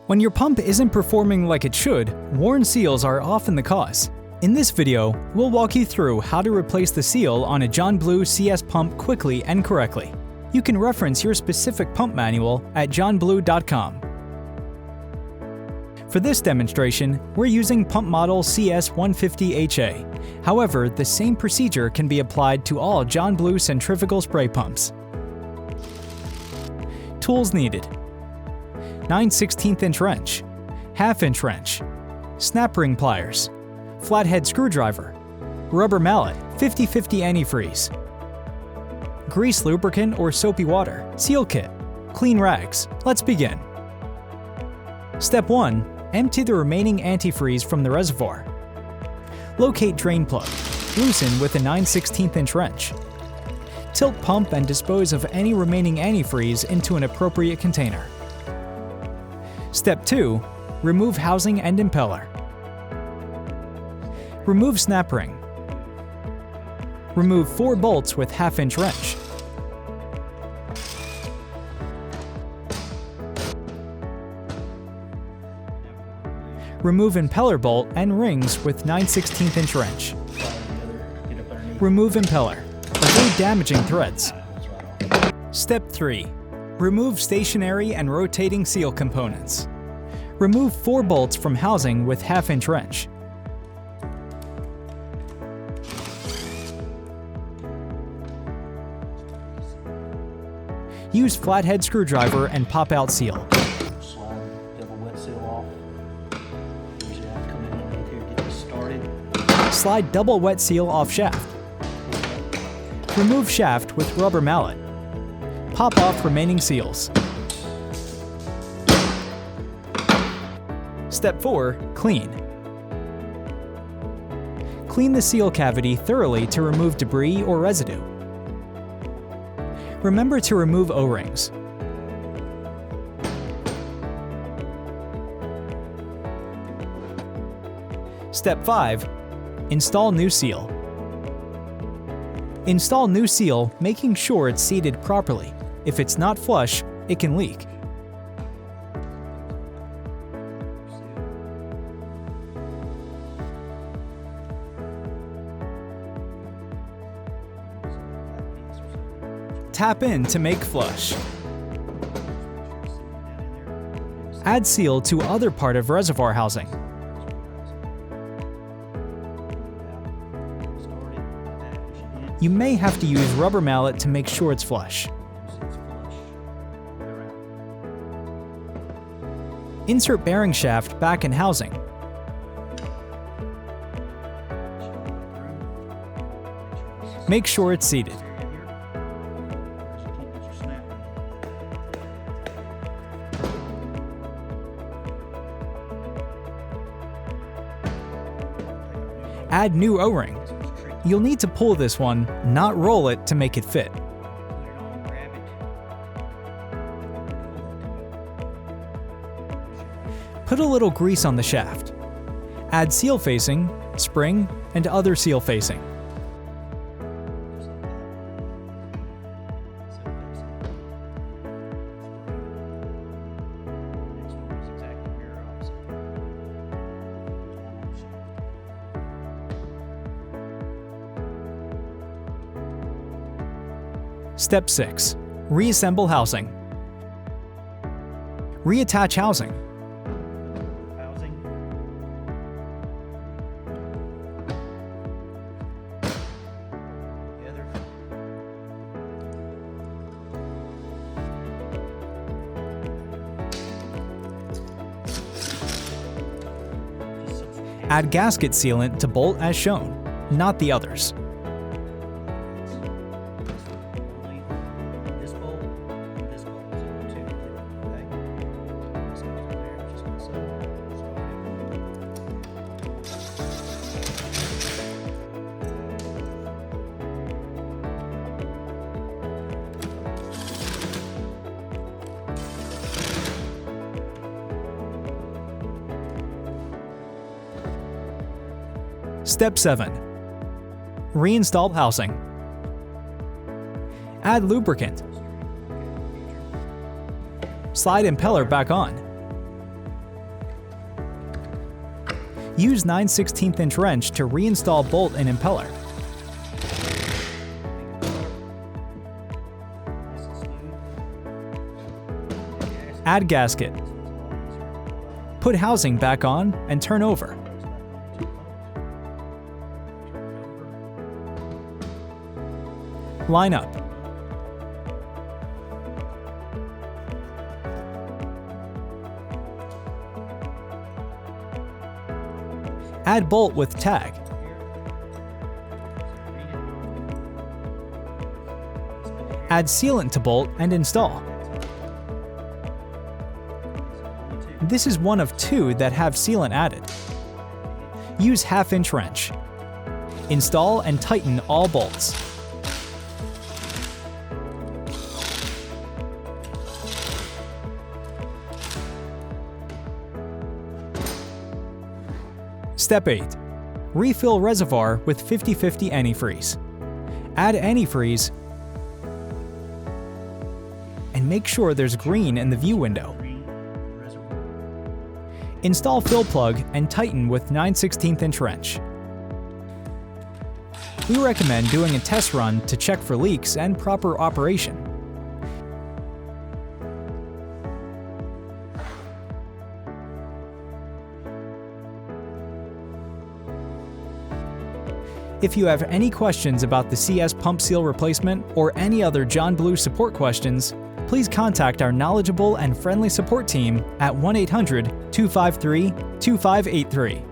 When your pump isn't performing like it should, worn seals are often the cause. In this video, we'll walk you through how to replace the seal on a John Blue CS pump quickly and correctly. You can reference your specific pump manual at johnblue.com. For this demonstration, we're using pump model CS150HA. However, the same procedure can be applied to all John Blue centrifugal spray pumps. Tools needed: 9/16" wrench, 1/2" wrench, snap ring pliers, flathead screwdriver, rubber mallet, 50/50 antifreeze, grease lubricant or soapy water, seal kit, clean rags. Let's begin. Step 1. Empty the remaining antifreeze from the reservoir. Locate drain plug. Loosen with a 9/16" wrench. Tilt pump and dispose of any remaining antifreeze into an appropriate container. Step 2. Remove housing and impeller. Remove snap ring. Remove 4 bolts with 1/2" wrench. Remove impeller bolt and rings with 9/16" wrench. Remove impeller. Avoid damaging threads. Step 3. Remove stationary and rotating seal components. Remove 4 bolts from housing with 1/2" wrench. Use flathead screwdriver and pop out seal. Slide double wet seal off. Usually I have to come in underneath here to get this started. Slide double wet seal off shaft. Remove shaft with rubber mallet. Pop off remaining seals. Step 4. Clean. Clean the seal cavity thoroughly to remove debris or residue. Remember to remove O-rings. Step 5. Install new seal. Install new seal, making sure it's seated properly. If it's not flush, it can leak. Tap in to make flush. Add seal to other part of reservoir housing. You may have to use rubber mallet to make sure it's flush. Insert bearing shaft back in housing. Make sure it's seated. Add new O-ring. You'll need to pull this one, not roll it to make it fit. Put a little grease on the shaft. Add seal facing, spring, and other seal facing. Step 6. Reassemble housing. Reattach housing. Add gasket sealant to bolt as shown, not the others. Step 7. Reinstall housing. Add lubricant. Slide impeller back on. Use 9/16 inch wrench to reinstall bolt and impeller. Add gasket. Put housing back on and turn over. Line up. Add bolt with tag. Add sealant to bolt and install. This is one of 2 that have sealant added. Use 1/2 inch wrench. Install and tighten all bolts. Step 8. Refill reservoir with 50/50 antifreeze. Add antifreeze and make sure there's green in the view window. Install fill plug and tighten with 9/16 inch wrench. We recommend doing a test run to check for leaks and proper operation. If you have any questions about the CS pump seal replacement or any other John Blue support questions, please contact our knowledgeable and friendly support team at 1-800-253-2583.